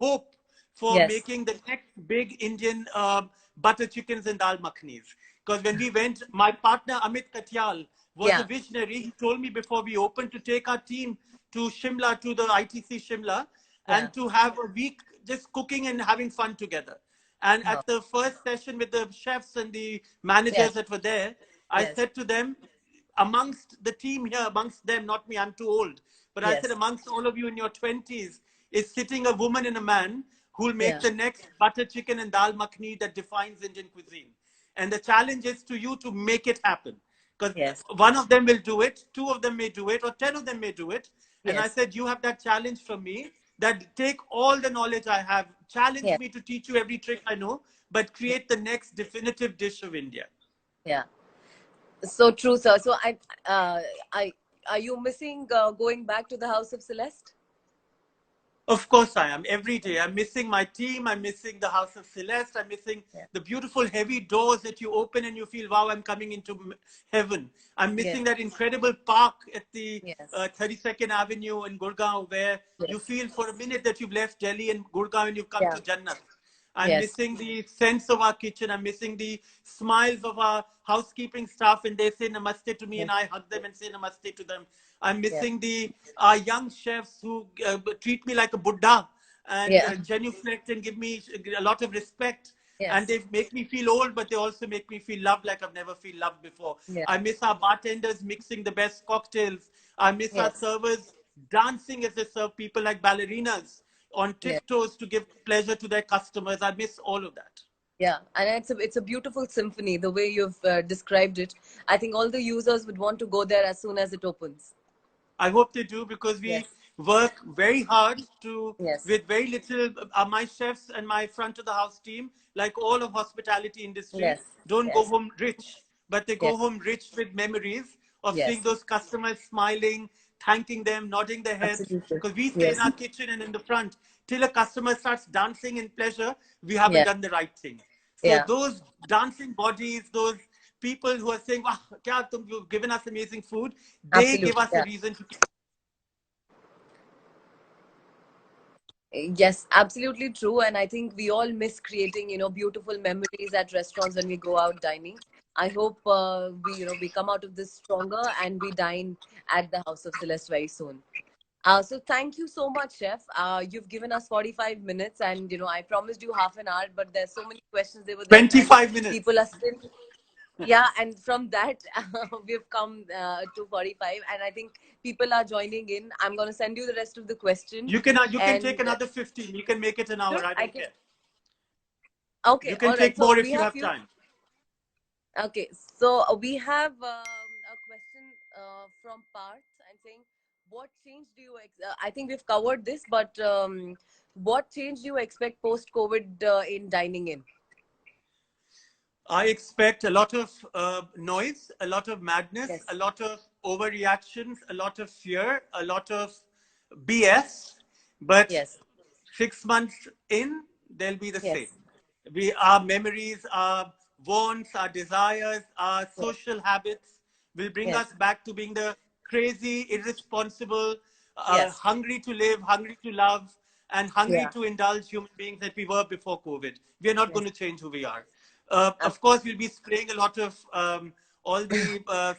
hope for Yes. making the next big Indian butter chickens and dal makhnis. Because when we went, my partner Amit Katyal was a Yeah. visionary. He told me before we opened to take our team to Shimla, to the ITC Shimla, Yeah. and to have a week just cooking and having fun together. And Oh. at the first session with the chefs and the Yes. managers that were there, I Yes. said to them, amongst the team here, amongst them, not me, I'm too old, but I said, Yes. amongst all of you in your 20s, is sitting a woman and a man who will make Yeah. the next butter chicken and dal makhni that defines Indian cuisine. And the challenge is to you to make it happen. Because Yes. one of them will do it, two of them may do it, or 10 of them may do it. And I Yes. said, you have that challenge from me that take all the knowledge I have, challenge Yes. me to teach you every trick I know, but create the next definitive dish of India. Yeah. So true, sir. So uh, I, are you missing going back to the House of Celeste? Of course, I am. Every day, I'm missing my team. I'm missing the House of Celeste. I'm missing Yeah. the beautiful, heavy doors that you open and you feel, wow, I'm coming into heaven. I'm Yes. missing that incredible park at the Yes. 32nd Avenue in Gurgaon, where you Yes. feel for a minute that you've left Delhi and Gurgaon and you've come Yeah. to Jannat. I'm Yes. missing the sense of our kitchen. I'm missing the smiles of our housekeeping staff when they say namaste to me and Yes. I hug them and say namaste to them. I'm Yeah. missing the young chefs who treat me like a Buddha and Yeah. genuflect and give me a lot of respect. And Yes. they make me feel old, but they also make me feel loved like I've never felt loved before. Yeah. I miss our bartenders mixing the best cocktails. I miss our Yes. servers dancing as they serve people like ballerinas on Yes. tiptoes to give pleasure to their customers. I miss all of that. Yeah, and it's a beautiful symphony the way you've described it. I think all the users would want to go there as soon as it opens. I hope they do because we Yes. work very hard to, Yes. with very little. My chefs and my front of the house team, like all of hospitality industry, Yes. don't go Yes. home rich, but they Yes. go home rich with memories of seeing Yes. those customers smiling, thanking them, nodding their heads. Absolutely. Because we stay in Yes. our kitchen and in the front till a customer starts dancing in pleasure, we haven't Yeah. done the right thing. So Yeah. those dancing bodies, those people who are saying, "Wow, kya you've given us amazing food," they give Absolutely. us a Yeah. reason to Yes, absolutely true. And I think we all miss creating, beautiful memories at restaurants when we go out dining. I hope we come out of this stronger and we dine at the House of Celeste very soon. So thank you so much, Chef. You've given us 45 minutes, and I promised you half an hour, but there's so many questions they were there, and 25 minutes. people are still. Yeah, and from that we've come to 45, and I think people are joining in. I'm going to send you the rest of the question, You can take and another 15. You can make it an hour. sure, I I don't can. care. You Okay, can all right. take So more we if you have have few. time. Okay, so we have a question from Parth and saying, "What change do you? I think we've covered this, but what change do you expect post COVID in dining in?" I expect a lot of noise, a lot of madness, a Yes. lot of overreactions, a lot of fear, a lot of BS. But Yes. 6 months in, they'll be the same. Yes. Our memories, our wants, our desires, our Yes. social habits will bring Yes. us back to being the crazy, irresponsible, Yes. hungry to live, hungry to love, and hungry Yeah. to indulge human beings that we were before COVID. We are not going Yes. to change who we are. Of Ab- course, we'll be spraying a lot of all the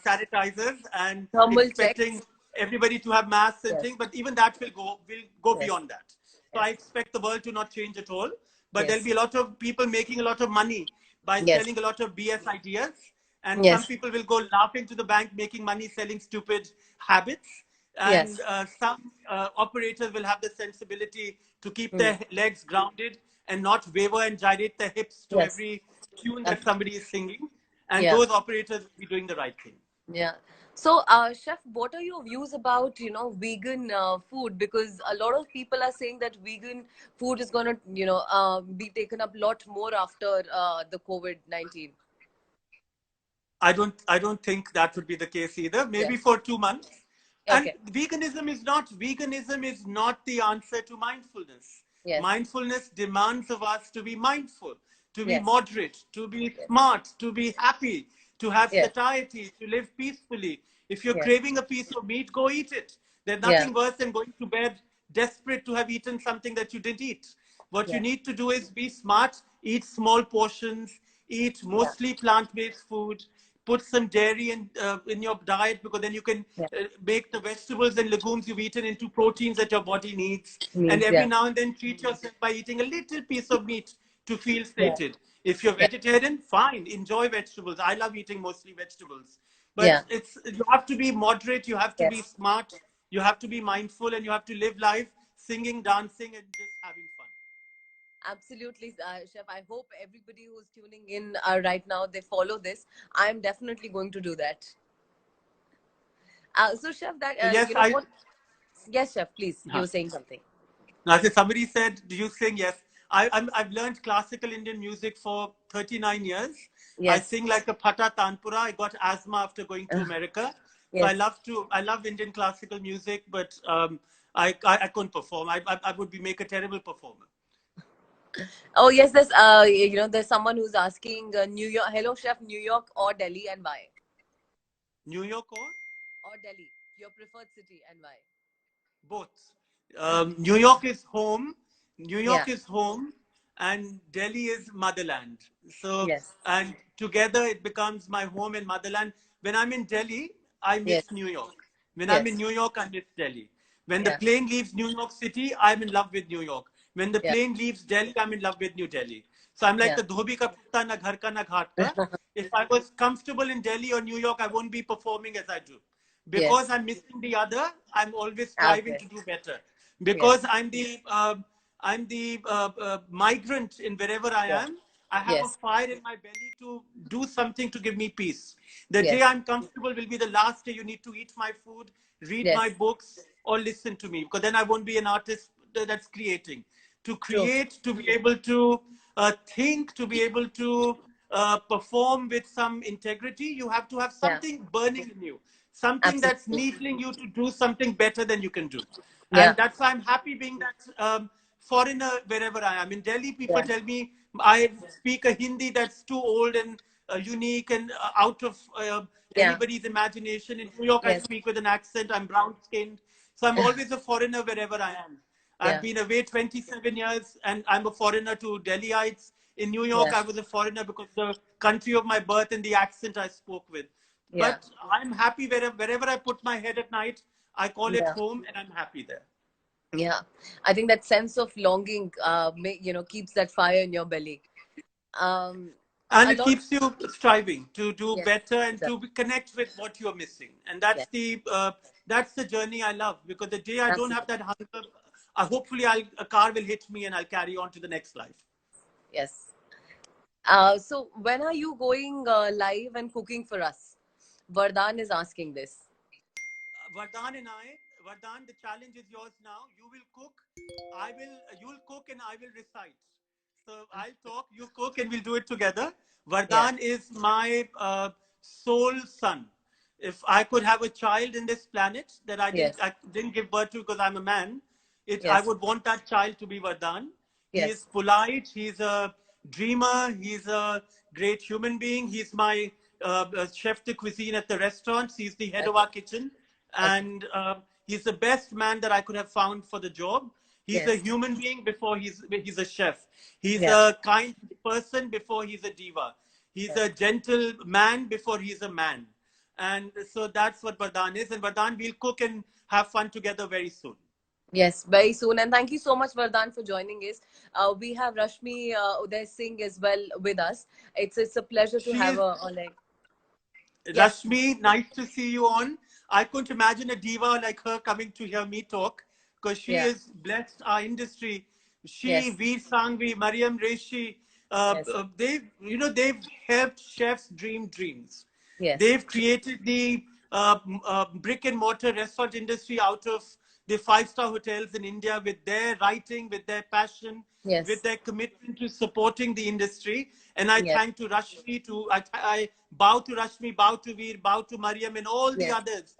sanitizers and Thermal expecting checks. everybody to have masks and Yes. things, but even that will go Yes. beyond that. So I Yes. expect the world to not change at all, but there'll Yes. be a lot of people making a lot of money by Yes. selling a lot of BS ideas, and some Yes. people will go laughing to the bank making money selling stupid habits, and Yes. some operators will have the sensibility to keep Mm. their legs grounded and not waver and gyrate their hips to Yes. every tune that somebody is singing, and Yeah. those operators will be doing the right thing. Yeah. So, Chef, what are your views about, vegan food? Because a lot of people are saying that vegan food is gonna, be taken up a lot more after the COVID-19. I don't think that would be the case either. Yeah. Maybe for 2 months. And Okay. veganism is not the answer to mindfulness. Yes. Mindfulness demands of us to be mindful, to be Yes. moderate, to be Yes. smart, to be happy, to have Yes. satiety, to live peacefully. If you're Yes. craving a piece of meat, go eat it. There's Yeah. nothing worse than going to bed desperate to have eaten something that you didn't eat. What you Yes. need to do is be smart, eat small portions, eat Yeah. mostly plant-based food, put some dairy in your diet, because then you can Yeah. make the vegetables and legumes you've eaten into proteins that your body needs. And Means, every yeah. now and then treat yourself by eating a little piece of meat to feel Yeah. sated. If you're Yeah. vegetarian, fine, enjoy vegetables. I love eating mostly vegetables. But Yeah. you have to be moderate, you have to be Yes. smart, you have to be mindful, and you have to live life singing, dancing, and just having fun. Absolutely, Chef. I hope everybody who's tuning in right now, they follow this. I'm definitely going to do that. So, Chef, that So yes, what? Yes, Chef. Please, you were saying something. now, as somebody said, do you sing? Yes. I've learned classical Indian music for 39 years. I Yes. sing like a Phata Tanpura. I got asthma after going to America. So Yes. I love Indian classical music, but I couldn't perform. I would be make a terrible performer. Oh, yes. There's someone who's asking New York. Hello, Chef. New York or Delhi, and why? New York or? Or Delhi, your preferred city, and why? Both. New York is home. New Yeah. York is home, and Delhi is motherland. So, Yes. and together it becomes my home and motherland. When I'm in Delhi, I Yes. miss New York. When I'm in Yes. New York, I miss Delhi. When the Yeah. plane leaves New York City, I'm in love with New York. When the Yeah. plane leaves Delhi, I'm in love with New Delhi. So I'm like Yeah. the dhobi ka kutta, na ghar ka na ghat ka. If I was comfortable in Delhi or New York, I won't be performing as I do. Because Yes. I'm missing the other, I'm always striving Okay. to do better. Yes. Because I'm the migrant in wherever I Yeah. am. I have a Yes. fire in my belly to do something to give me peace. The day Yes. I'm comfortable will be the last day you need to eat my food, read my Yes. books, or listen to me, because then I won't be an artist that's creating. To True. create, to be able to think, to be able to perform with some integrity, you have to have Yeah. something burning in you, something that's Absolutely. needling you to do something better than you can do. Yeah. And that's why I'm happy being that foreigner wherever I am. In Delhi, people Yeah. tell me I speak a Hindi that's too old and unique and out of Yeah. anybody's imagination. In New York, I Yes. speak with an accent. I'm brown skinned. So I'm always a foreigner wherever I am. I've Yeah. been away 27 years and I'm a foreigner to Delhiites. In New York, Yeah. I was a foreigner because the country of my birth and the accent I spoke with. Yeah. But I'm happy wherever I put my head at night, I call it Yeah. home and I'm happy there. Yeah. I think that sense of longing, keeps that fire in your belly. Um, And a it lot. keeps you striving to do Yes. better and Exactly. to connect with what you're missing. And Yes. that's the journey I love, because the day I don't have Absolutely. that hunger, hopefully a car will hit me and I'll carry on to the next life. Yes. So when are you going live and cooking for us? Vardhan is asking this. Vardhan, the challenge is yours now. You'll cook and I will recite. So I'll talk, you cook, and we'll do it together. Yeah. Vardhan is my soul son. If I could have a child in this planet that Yes. I didn't give birth to because I'm a man, I Yes. would want that child to be Vardhan. He is Yes. polite. He's a dreamer. He's a great human being. He's my chef de cuisine at the restaurant. He's the head of Okay. our kitchen, Okay. and he's the best man that I could have found for the job. He's a Yes. human being before he's a chef. He's Yeah. a kind person before he's a diva. He's Yes. a gentle man before he's a man. And so that's what Vardhan is. And Vardhan, we'll cook and have fun together very soon. Yes, very soon. And thank you so much, Vardhan, for joining us. We have Rashmi Uday Singh as well with us. It's a pleasure to She have is her on. Yes. Rashmi, nice to see you on. I couldn't imagine a diva like her coming to hear me talk, because she Yeah. is blessed our industry. She, Yes. Veer Sangvi, Mariam Reshi, Yes. They've helped chefs dream dreams. Yes. They've created the brick and mortar restaurant industry out of the five-star hotels in India with their writing, with their passion, with Yes. their commitment to supporting the industry. And I Yes. thank to Rashmi, I bow to Rashmi, bow to Veer, bow to Mariam, and all the Yes. others.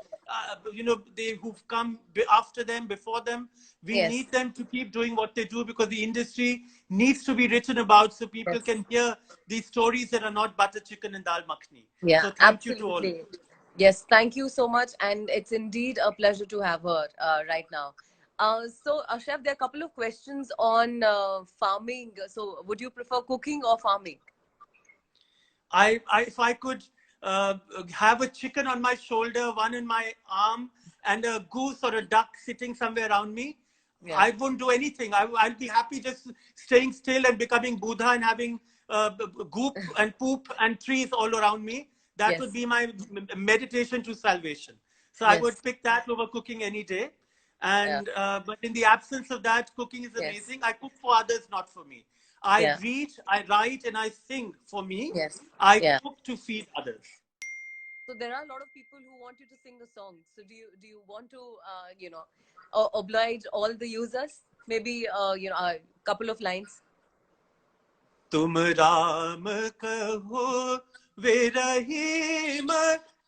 They who've come after them, before them. We Yes. need them to keep doing what they do because the industry needs to be written about so people Yes. can hear these stories that are not butter chicken and dal makhni. Yeah, So thank you to all. absolutely. Yes, thank you so much. And it's indeed a pleasure to have her right now. Chef, there are a couple of questions on farming. So, would you prefer cooking or farming? If I could have a chicken on my shoulder, one in my arm, and a goose or a duck sitting somewhere around me, Yeah. I wouldn't do anything. I'd be happy just staying still and becoming Buddha and having goop and poop and trees all around me. That would Yes. be my meditation to salvation. So I Yes. would pick that over cooking any day. Yeah. And but in the absence of that, cooking is Yes. amazing. I cook for others, not for me. I Yeah. read, I write, and I sing for me. Yes. I Yeah. cook to feed others. So there are a lot of people who want you to sing a song. So do you want to oblige all the users? Maybe a couple of lines. तुम राम कहो वे रहीम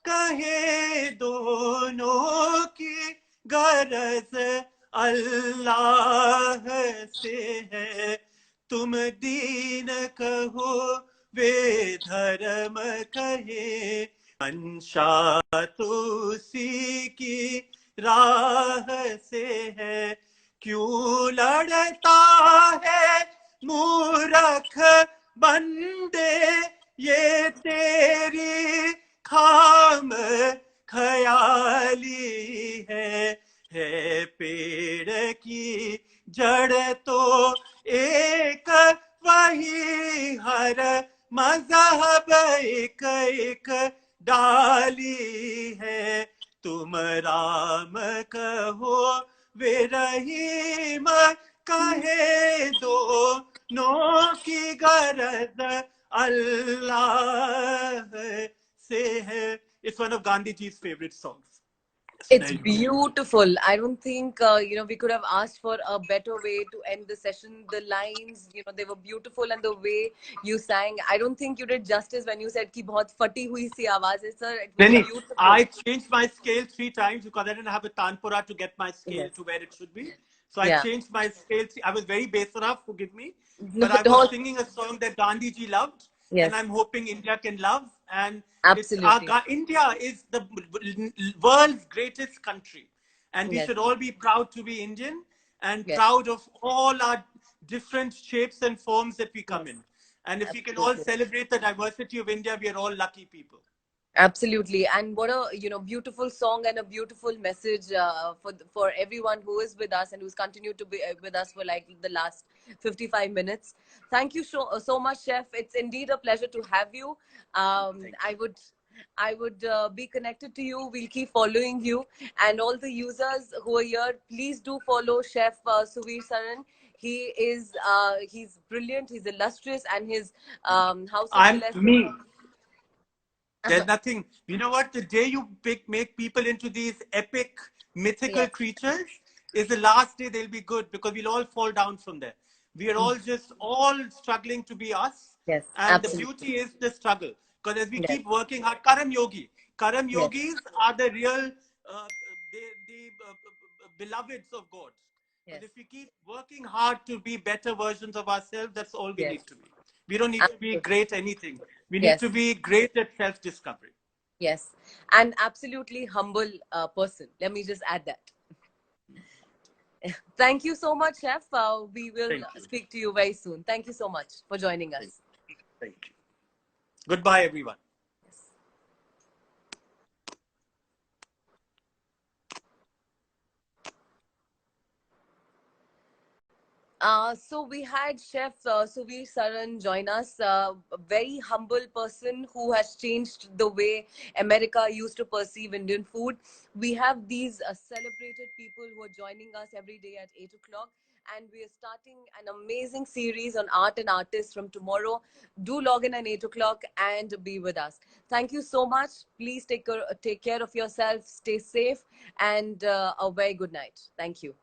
कहे दोनों की गरज अल्लाह से है तुम दीन कहो वे धर्म कहे मंशा तो उसी की राह से है क्यों लड़ता है मूरख बंदे ये तेरी खाम खयाली है पेड़ की जड़ तो एक वही हर मजहब एक एक डाली है तुम राम कहो वे रहीम कहे दो नो की गरज अल्लाह से है It's one of Gandhiji's favorite songs. It's beautiful. I don't think we could have asked for a better way to end the session. The lines, they were beautiful, and the way you sang, I don't think you did justice when you said "ki bahut fati hui si awaaz hai, sir." It was Really, beautiful. I changed my scale 3 times because I didn't have a tanpura to get my scale Yes. to where it should be. So I Yeah. changed my scale. I was very basaraf, forgive me, No, but I was no. singing a song that Gandhiji loved, and Yes. I'm hoping India can love. And Absolutely. India is the world's greatest country, and we Yes. should all be proud to be Indian and Yes. proud of all our different shapes and forms that we come Yes. in. And if we can all Absolutely. celebrate the diversity of India, we are all lucky people. Absolutely, and what a beautiful song and a beautiful message for everyone who is with us and who's continued to be with us for like the last 55 minutes. Thank you so much, Chef. It's indeed a pleasure to have you. Thank you. I would be connected to you. We'll keep following you, and all the users who are here, please do follow Chef Suvir Saran. He's brilliant. He's illustrious, and his House of I'm Celeste. me. There's nothing. You know what? The day you make people into these epic, mythical Yes. creatures is the last day they'll be good because we'll all fall down from there. We are all just all struggling to be us. Yes, And the absolutely. beauty is the struggle. Because as we Yes, keep working hard, Karam yes, Yogis are the real, beloveds of God. yes, Because if we keep working hard to be better versions of ourselves, that's all we yes, need to be. We don't need to be absolutely. great anything. We need to Yes, be great at self-discovery. yes, and absolutely humble person. Let me just add that. Thank you so much, Chef. We will Thank you. speak to you very soon. Thank you so much for joining Thank us. you. Thank you. Goodbye, everyone. Yes. So we had Chef Suvir Saran join us, a very humble person who has changed the way America used to perceive Indian food. We have these celebrated people who are joining us every day at 8 o'clock. and we are starting an amazing series on art and artists from tomorrow. Do log in at 8 o'clock and be with us. Thank you so much. Please take care of yourself, stay safe, and a very good night. Thank you.